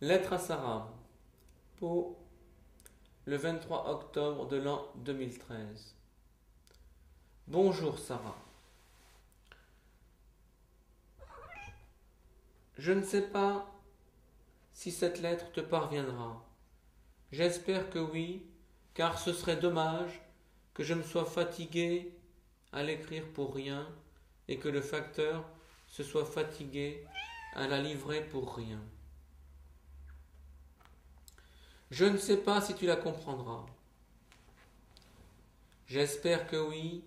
Lettre à Sarah, Pau, le 23 octobre de l'an 2013. Bonjour Sarah. Je ne sais pas si cette lettre te parviendra. J'espère que oui, car ce serait dommage que je me sois fatigué à l'écrire pour rien et que le facteur se soit fatigué à la livrer pour rien. Je ne sais pas si tu la comprendras. J'espère que oui,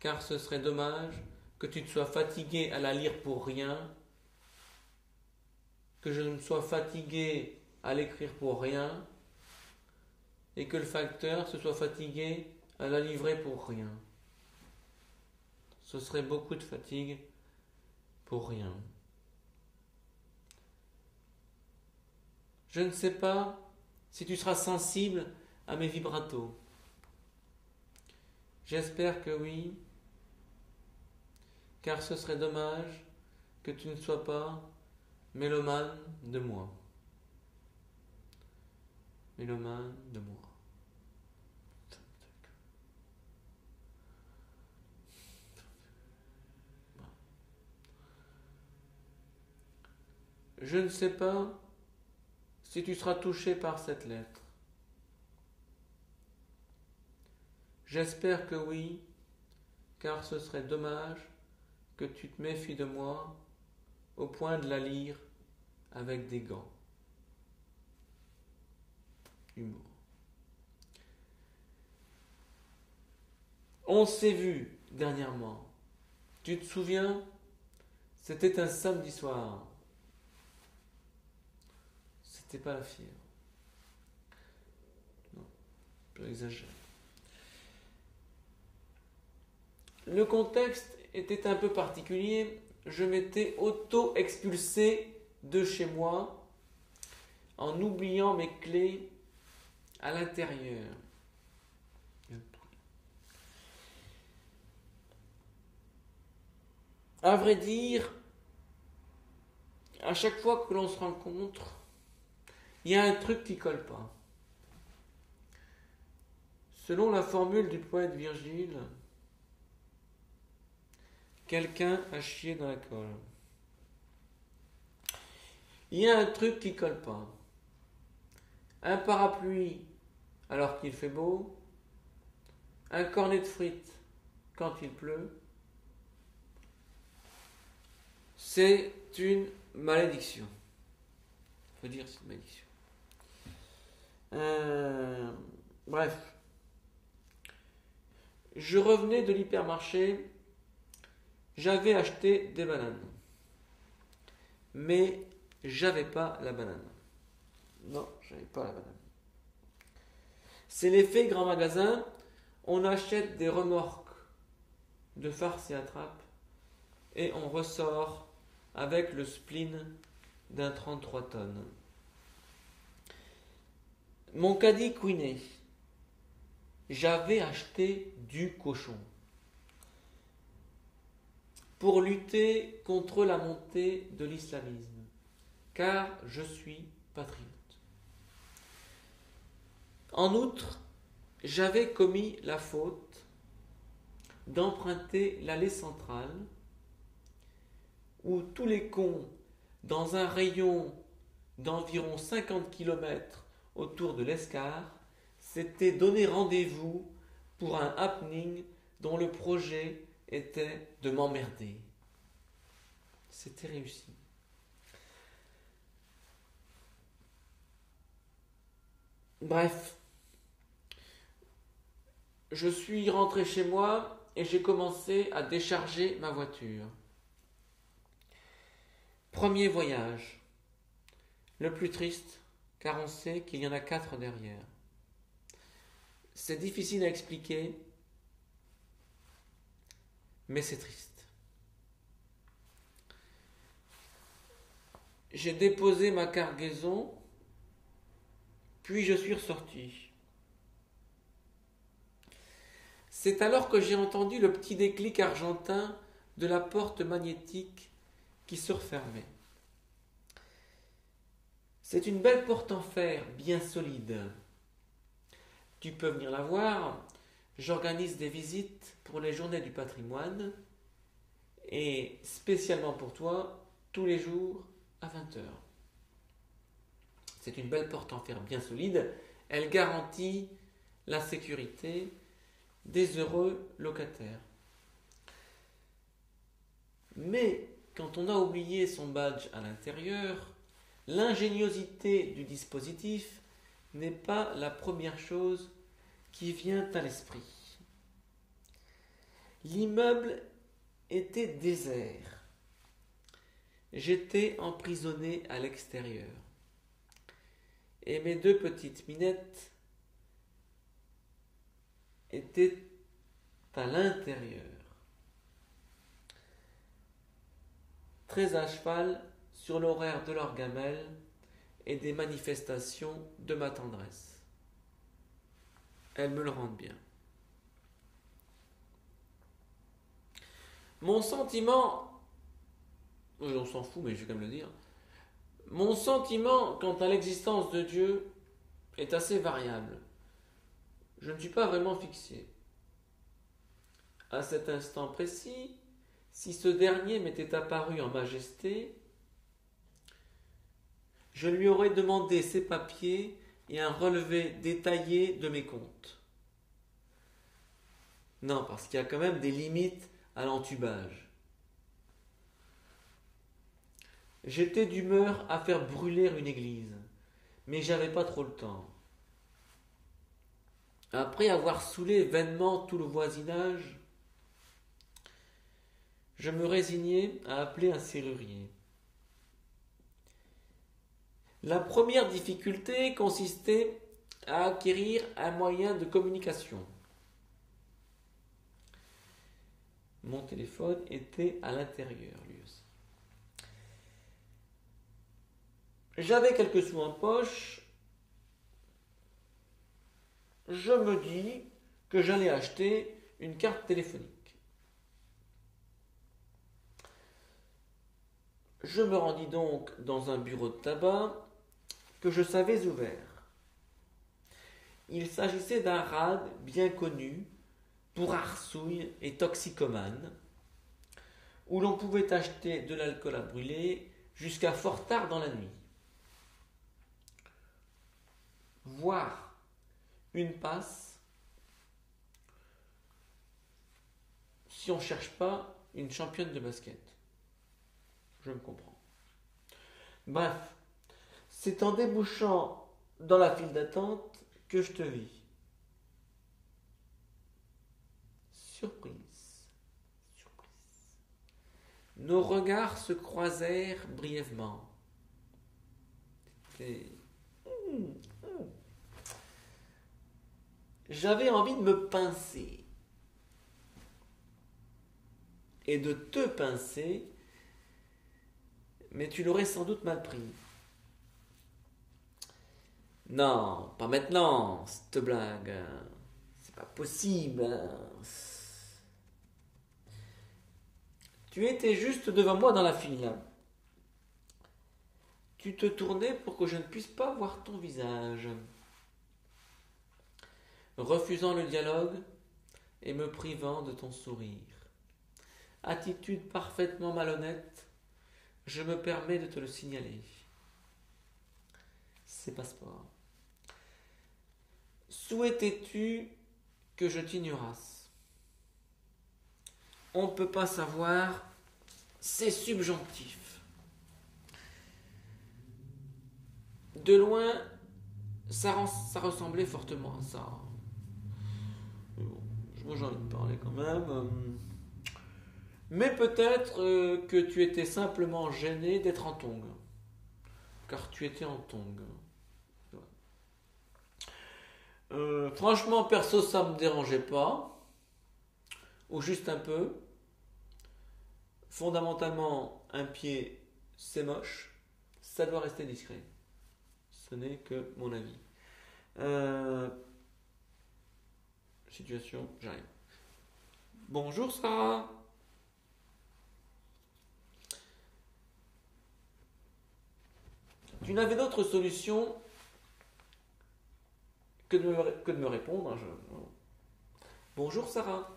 car ce serait dommage que tu te sois fatigué à la lire pour rien, que je me sois fatigué à l'écrire pour rien, et que le facteur se soit fatigué à la livrer pour rien. Ce serait beaucoup de fatigue pour rien. Je ne sais pas si tu seras sensible à mes vibratos. J'espère que oui, car ce serait dommage que tu ne sois pas mélomane de moi. Mélomane de moi. Je ne sais pas si tu seras touché par cette lettre. J'espère que oui, car ce serait dommage que tu te méfies de moi au point de la lire avec des gants. Humour. On s'est vu dernièrement. Tu te souviens? C'était un samedi soir. C'était pas la fièvre. Non, j'exagère. Le contexte était un peu particulier. Je m'étais auto-expulsé de chez moi en oubliant mes clés à l'intérieur. À vrai dire, à chaque fois que l'on se rencontre, il y a un truc qui colle pas. Selon la formule du poète Virgile, quelqu'un a chié dans la colle. Il y a un truc qui colle pas. Un parapluie alors qu'il fait beau, un cornet de frites quand il pleut, c'est une malédiction. Il faut dire c'est une malédiction. Bref. Je revenais de l'hypermarché, j'avais acheté des bananes. Mais j'avais pas la banane. Non, j'avais pas la banane. C'est l'effet grand magasin, on achète des remorques de farce et attrape et on ressort avec le spleen d'un 33 tonnes. Mon caddie couiné. J'avais acheté du cochon pour lutter contre la montée de l'islamisme, car je suis patriote. En outre, j'avais commis la faute d'emprunter l'allée centrale où tous les cons, dans un rayon d'environ 50 km autour de l'Escar, s'étaient donné rendez-vous pour un happening dont le projet était de m'emmerder. C'était réussi. Bref, je suis rentré chez moi et j'ai commencé à décharger ma voiture. Premier voyage, le plus triste, car on sait qu'il y en a 4 derrière. C'est difficile à expliquer, mais c'est triste. J'ai déposé ma cargaison, puis je suis ressorti. C'est alors que j'ai entendu le petit déclic argentin de la porte magnétique qui se refermait. C'est une belle porte en fer, bien solide. Tu peux venir la voir. J'organise des visites pour les journées du patrimoine et spécialement pour toi, tous les jours à 20 heures. C'est une belle porte en fer bien solide. Elle garantit la sécurité des heureux locataires. Mais quand on a oublié son badge à l'intérieur, l'ingéniosité du dispositif n'est pas la première chose qui vient à l'esprit. L'immeuble était désert. J'étais emprisonné à l'extérieur. Et mes deux petites minettes étaient à l'intérieur. Très à cheval sur l'horaire de leur gamelle et des manifestations de ma tendresse. Elles me le rendent bien. Mon sentiment, on s'en fout mais je vais quand même le dire, mon sentiment quant à l'existence de Dieu est assez variable. Je ne suis pas vraiment fixé. À cet instant précis, si ce dernier m'était apparu en majesté, je lui aurais demandé ses papiers et un relevé détaillé de mes comptes. Non, parce qu'il y a quand même des limites à l'entubage. J'étais d'humeur à faire brûler une église, mais j'avais pas trop le temps. Après avoir saoulé vainement tout le voisinage, je me résignai à appeler un serrurier. La première difficulté consistait à acquérir un moyen de communication. Mon téléphone était à l'intérieur, lui aussi. J'avais quelques sous en poche. Je me dis que j'allais acheter une carte téléphonique. Je me rendis donc dans un bureau de tabac que je savais ouvert. Il s'agissait d'un rade bien connu pour arsouilles et toxicomanes, où l'on pouvait acheter de l'alcool à brûler jusqu'à fort tard dans la nuit. Voir une passe si on ne cherche pas une championne de basket. Je me comprends. Bref, c'est en débouchant dans la file d'attente que je te vis. Surprise. Nos regards se croisèrent brièvement. J'avais envie de me pincer. Et de te pincer, mais tu l'aurais sans doute mal pris. Non, pas maintenant, cette blague. C'est pas possible. Tu étais juste devant moi dans la file. Tu te tournais pour que je ne puisse pas voir ton visage. Refusant le dialogue et me privant de ton sourire. Attitude parfaitement malhonnête, je me permets de te le signaler. C'est passeport. Souhaitais-tu que je t'ignorasse? On ne peut pas savoir, c'est subjonctif. De loin, ça ressemblait fortement à ça. Moi j'ai envie de parler quand même. Mais peut-être que tu étais simplement gêné d'être en tongs. Car tu étais en tongs. Franchement, perso, ça me dérangeait pas. Ou juste un peu. Fondamentalement, un pied, c'est moche. Ça doit rester discret. Ce n'est que mon avis. Situation, j'arrive. Bonjour Sarah. Tu n'avais d'autre solution que de me répondre. Bonjour Sarah.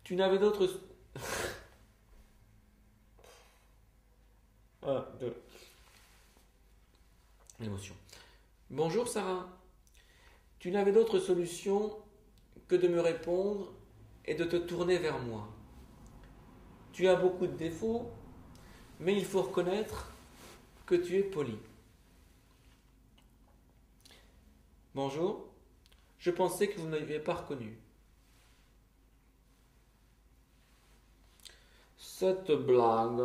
Tu n'avais d'autre... Ah, l'émotion. Bonjour Sarah. Tu n'avais d'autre solution que de me répondre et de te tourner vers moi. Tu as beaucoup de défauts, mais il faut reconnaître que tu es poli. Bonjour, je pensais que vous ne m'aviez pas reconnu. Cette blague.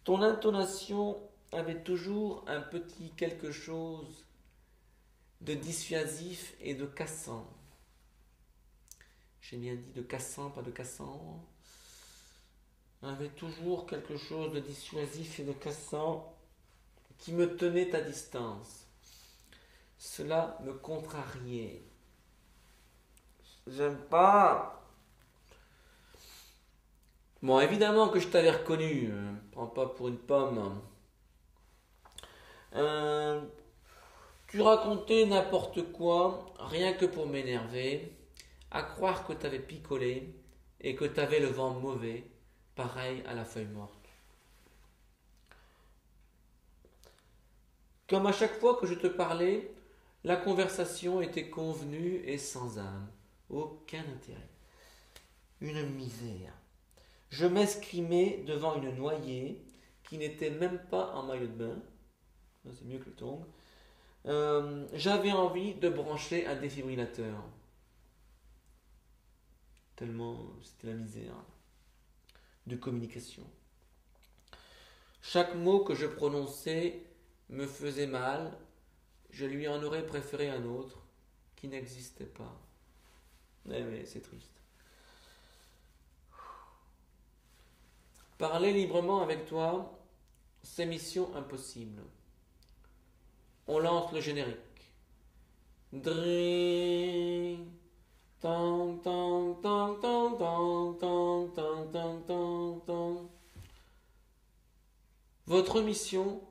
Ton intonation avait toujours un petit quelque chose de dissuasif et de cassant. J'ai bien dit de cassant, pas de cassant. Avait toujours quelque chose de dissuasif et de cassant qui me tenait à distance. Cela me contrariait. J'aime pas. Bon, évidemment que je t'avais reconnu. Prends pas pour une pomme. Tu racontais n'importe quoi, rien que pour m'énerver, à croire que t'avais picolé et que t'avais le vent mauvais, pareil à la feuille morte. Comme à chaque fois que je te parlais, la conversation était convenue et sans âme. Aucun intérêt. Une misère. Je m'escrimais devant une noyée qui n'était même pas en maillot de bain. C'est mieux que le tongs. J'avais envie de brancher un défibrillateur. Tellement c'était la misère de communication. Chaque mot que je prononçais me faisait mal. Je lui en aurais préféré un autre qui n'existait pas. Mais c'est triste. Parler librement avec toi, c'est mission impossible. On lance le générique. Dring, tang, tang, tang, tang, tang, tang, tang, tang, tang, tang. Votre mission,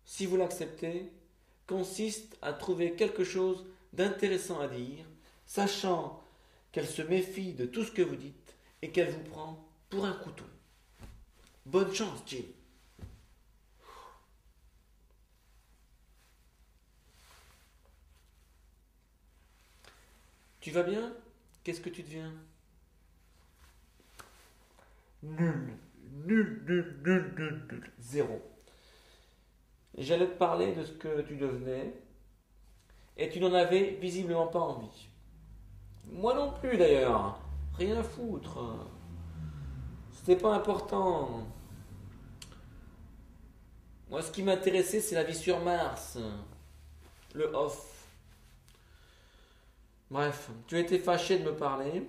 si vous l'acceptez, consiste à trouver quelque chose d'intéressant à dire, sachant qu'elle se méfie de tout ce que vous dites et qu'elle vous prend pour un couteau. Bonne chance, Jim. Tu vas bien? Qu'est-ce que tu deviens? Nul. Zéro. J'allais te parler de ce que tu devenais et tu n'en avais visiblement pas envie. Moi non plus d'ailleurs. Rien à foutre. C'était pas important. Moi, ce qui m'intéressait, c'est la vie sur Mars. Le off. Bref, tu étais fâché de me parler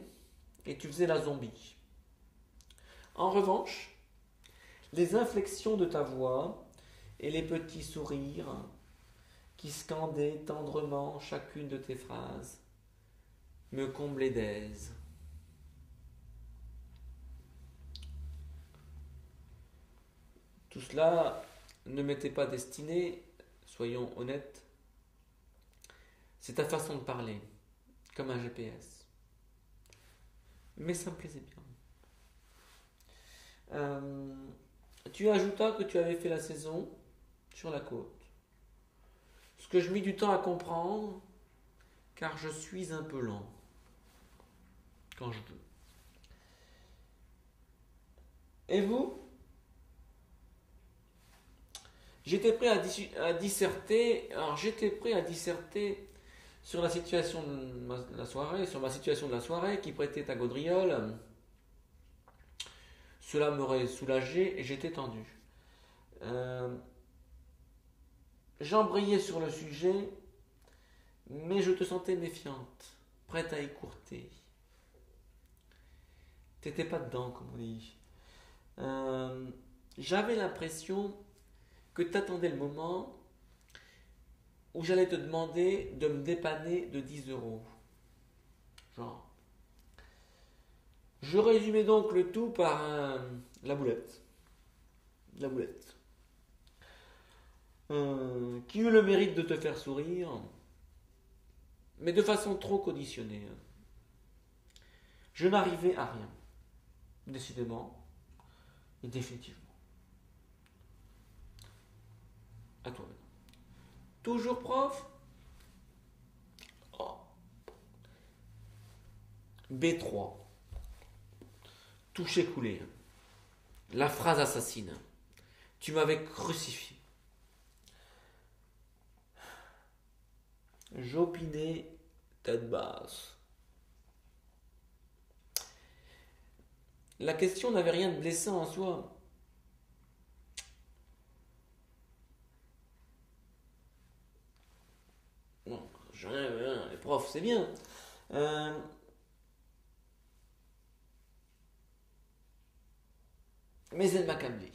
et tu faisais la zombie. En revanche, les inflexions de ta voix et les petits sourires qui scandaient tendrement chacune de tes phrases me comblaient d'aise. Tout cela ne m'était pas destiné, soyons honnêtes. C'est ta façon de parler, comme un GPS. Mais ça me plaisait bien. Tu ajoutas que tu avais fait la saison sur la côte. Ce que je mis du temps à comprendre, car je suis un peu lent quand je veux. Et vous? J'étais prêt à disserter. Alors j'étais prêt à disserter sur la situation de la soirée, sur ma situation de la soirée qui prêtait à gaudriole. Cela m'aurait soulagé et j'étais tendu. J'embrayais sur le sujet, mais je te sentais méfiante, prête à écourter. T'étais pas dedans, comme on dit. J'avais l'impression que t'attendais le moment où j'allais te demander de me dépanner de 10 euros. Genre. Je résumais donc le tout par la boulette. la boulette. Qui eut le mérite de te faire sourire, mais de façon trop conditionnée. Je n'arrivais à rien, décidément et définitivement. À toi maintenant. Toujours prof? Oh. B3. Touché coulé. La phrase assassine. Tu m'avais crucifié. J'opinais tête basse. La question n'avait rien de blessant en soi. Non, rien, les profs, c'est bien. Mais elle m'a câblé.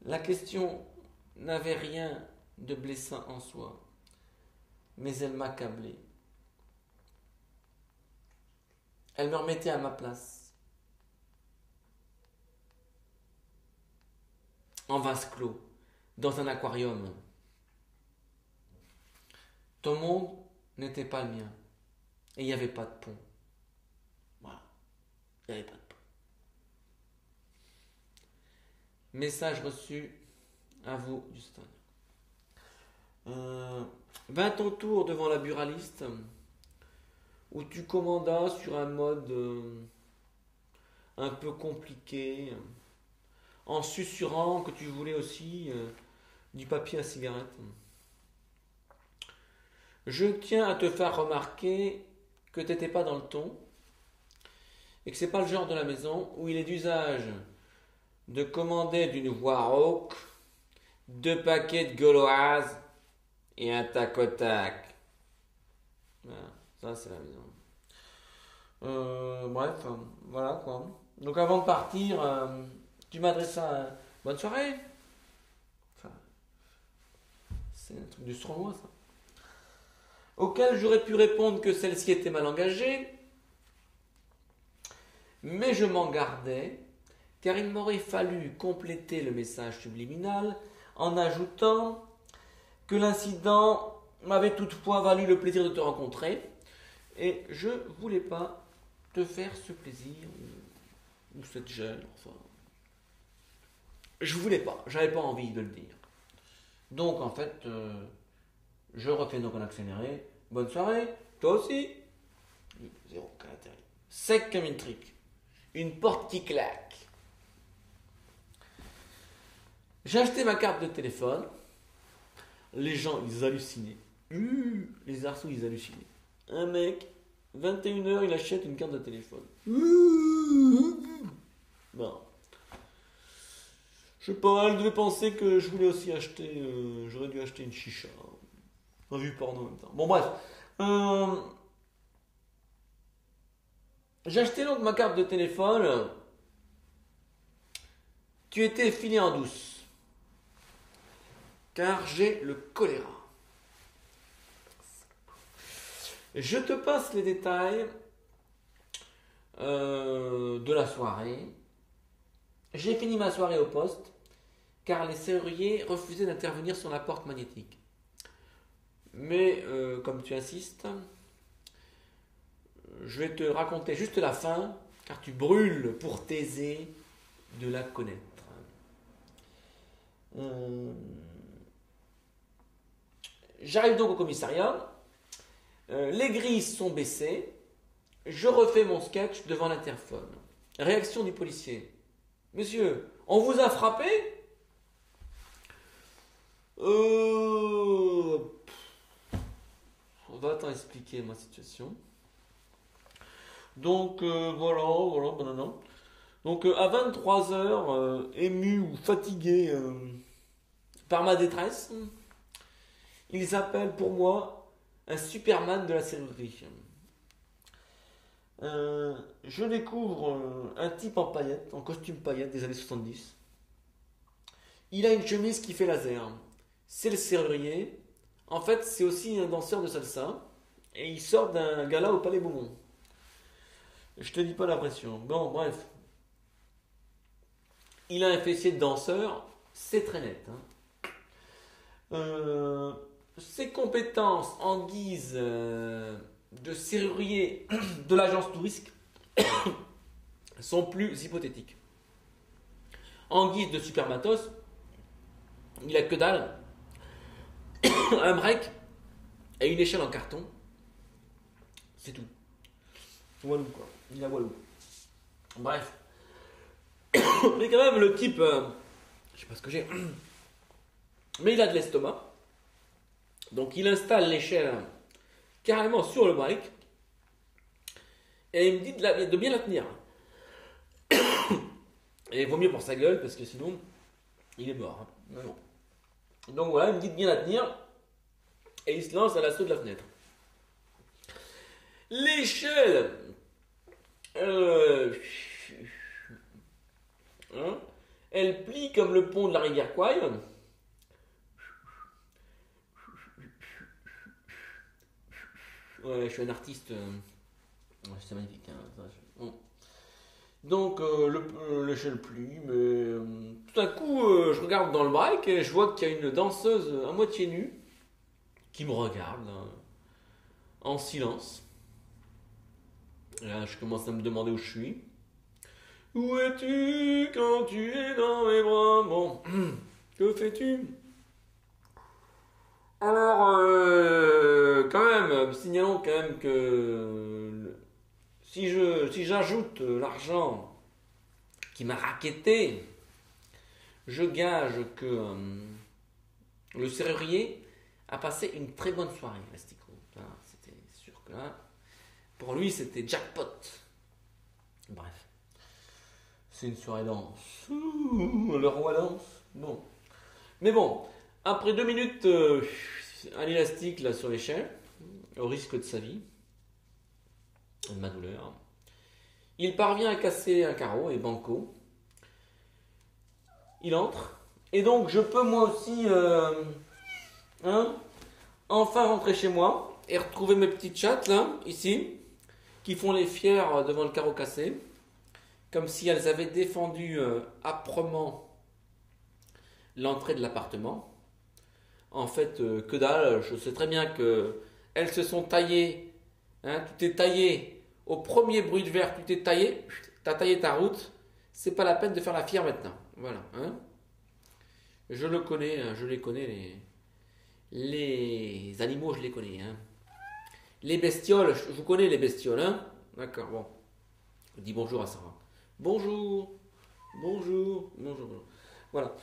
La question n'avait rien de blessant en soi, mais elle m'a câblé. Elle me remettait à ma place. En vase clos, dans un aquarium. Ton monde n'était pas le mien. Et il n'y avait pas de pont. Voilà. Il n'y avait pas de pont. Message reçu à vous, Houston. 20 ton tour devant la buraliste où tu commandas sur un mode un peu compliqué en susurrant que tu voulais aussi du papier à cigarette. Je tiens à te faire remarquer que tu n'étais pas dans le ton et que c'est pas le genre de la maison où il est d'usage de commander d'une voix rauque 2 paquets de gauloises et un tac au tac. Voilà, ça c'est la maison. Bref, voilà quoi. Donc avant de partir, tu m'adresses à bonne soirée. Enfin, c'est un truc du sournois ça. Auquel j'aurais pu répondre que celle-ci était mal engagée, mais je m'en gardais, car il m'aurait fallu compléter le message subliminal en ajoutant que l'incident m'avait toutefois valu le plaisir de te rencontrer, et je voulais pas te faire ce plaisir ou cette gêne, enfin. Je voulais pas, j'avais pas envie de le dire. Donc en fait, je refais donc en accéléré. Bonne soirée, toi aussi. Zéro, aucun intérêt. Sec comme une trique. Une porte qui claque. J'ai acheté ma carte de téléphone. Les gens, ils hallucinaient. Les arceaux, ils hallucinaient. Un mec, 21h, il achète une carte de téléphone. Bon. Je sais pas, elle devait penser que je voulais aussi acheter. J'aurais dû acheter une chicha. Un vu porno en même temps. Bon, bref. J'ai acheté donc ma carte de téléphone. Tu étais filé en douce. Car j'ai le choléra. Je te passe les détails de la soirée. J'ai fini ma soirée au poste car les serruriers refusaient d'intervenir sur la porte magnétique. Mais comme tu insistes, je vais te raconter juste la fin car tu brûles pour t'aiser de la connaître. J'arrive donc au commissariat. Les grilles sont baissées. Je refais mon sketch devant l'interphone. Réaction du policier. Monsieur, on vous a frappé? On va t'en expliquer ma situation. Donc voilà, banana. Donc à 23h, ému ou fatigué par ma détresse, ils appellent pour moi un Superman de la serrurerie. Je découvre un type en paillettes, en costume paillettes des années 70. Il a une chemise qui fait laser. C'est le serrurier. En fait, c'est aussi un danseur de salsa. Et il sort d'un gala au Palais Beaumont. Je te dis pas la pression. Bon, bref. Il a un fessier de danseur, c'est très net. Ses compétences en guise de serrurier de l'agence touristique sont plus hypothétiques. En guise de super matos, il a que dalle, un break et une échelle en carton. C'est tout. Walou quoi. Il a Walou. Bref. Mais quand même, le type, je sais pas ce que j'ai, mais il a de l'estomac. Donc il installe l'échelle carrément sur le break. Et il me dit de bien la tenir. Et il vaut mieux pour sa gueule parce que sinon, il est mort. Mais bon. Donc voilà, il me dit de bien la tenir. Et il se lance à l'assaut de la fenêtre. L'échelle. Elle plie comme le pont de la rivière Kwai. Ouais, je suis un artiste. C'est magnifique. Bon. Donc l'échelle plie, mais tout d'un coup, je regarde dans le break et je vois qu'il y a une danseuse à moitié nue qui me regarde en silence. Et là, je commence à me demander où je suis. Où es-tu quand tu es dans mes bras? Bon, que fais-tu? Alors, quand même, signalons quand même que si j'ajoute l'argent qui m'a racketté, je gage que le serrurier a passé une très bonne soirée, Lastico. C'était sûr que là, pour lui, c'était jackpot. Bref, c'est une soirée danse. Le roi danse. Bon. Mais bon, après 2 minutes à l'élastique là sur l'échelle, au risque de sa vie, de ma douleur, il parvient à casser un carreau et banco. Il entre. Et donc je peux moi aussi enfin rentrer chez moi et retrouver mes petites chattes là, ici, qui font les fiers devant le carreau cassé, comme si elles avaient défendu âprement l'entrée de l'appartement. En fait, que dalle, je sais très bien que elles se sont taillées, tout est taillé, au premier bruit de verre, tout est taillé, tu as taillé ta route, c'est pas la peine de faire la fière maintenant. Voilà. Je le connais, je les connais, les animaux, je les connais. Les bestioles, je vous connais les bestioles. D'accord, bon. Je dis bonjour à Sarah. Bonjour, bonjour, bonjour, bonjour. Voilà.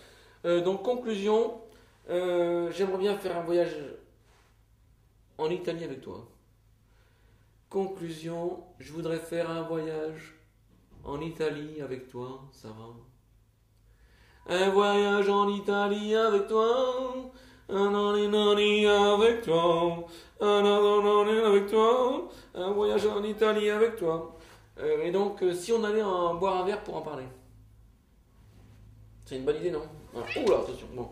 Donc, conclusion, j'aimerais bien faire un voyage en Italie avec toi. Conclusion, je voudrais faire un voyage en Italie avec toi, Sarah. Un voyage en Italie avec toi. Un avec toi. Un avec toi. Un voyage en Italie avec toi. Et donc, si on allait boire un verre pour en parler. C'est une bonne idée, non? Oula, attention. Bon.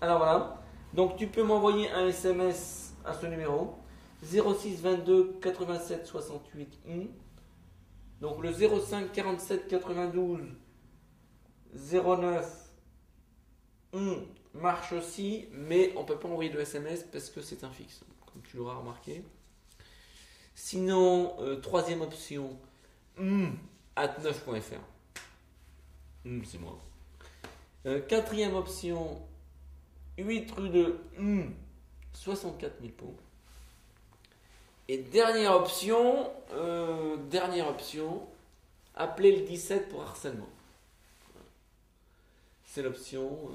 Alors voilà. Donc, tu peux m'envoyer un SMS à ce numéro. 06 22 87 68 Donc, le 05 47 92 09 marche aussi, mais on ne peut pas envoyer de SMS parce que c'est un fixe, comme tu l'auras remarqué. Sinon, troisième option, @9.fr. C'est moi. Quatrième option, 8 rue de 64 000 pots. Et dernière option, appelez le 17 pour harcèlement. C'est l'option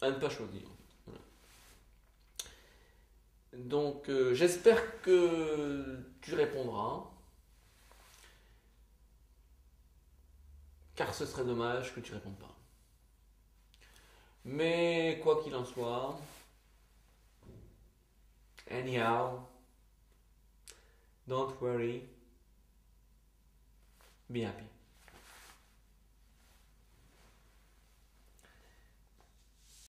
à ne pas choisir. Voilà. Donc, j'espère que tu répondras. Car ce serait dommage que tu ne répondes pas. Mais quoi qu'il en soit, anyhow, don't worry, be happy.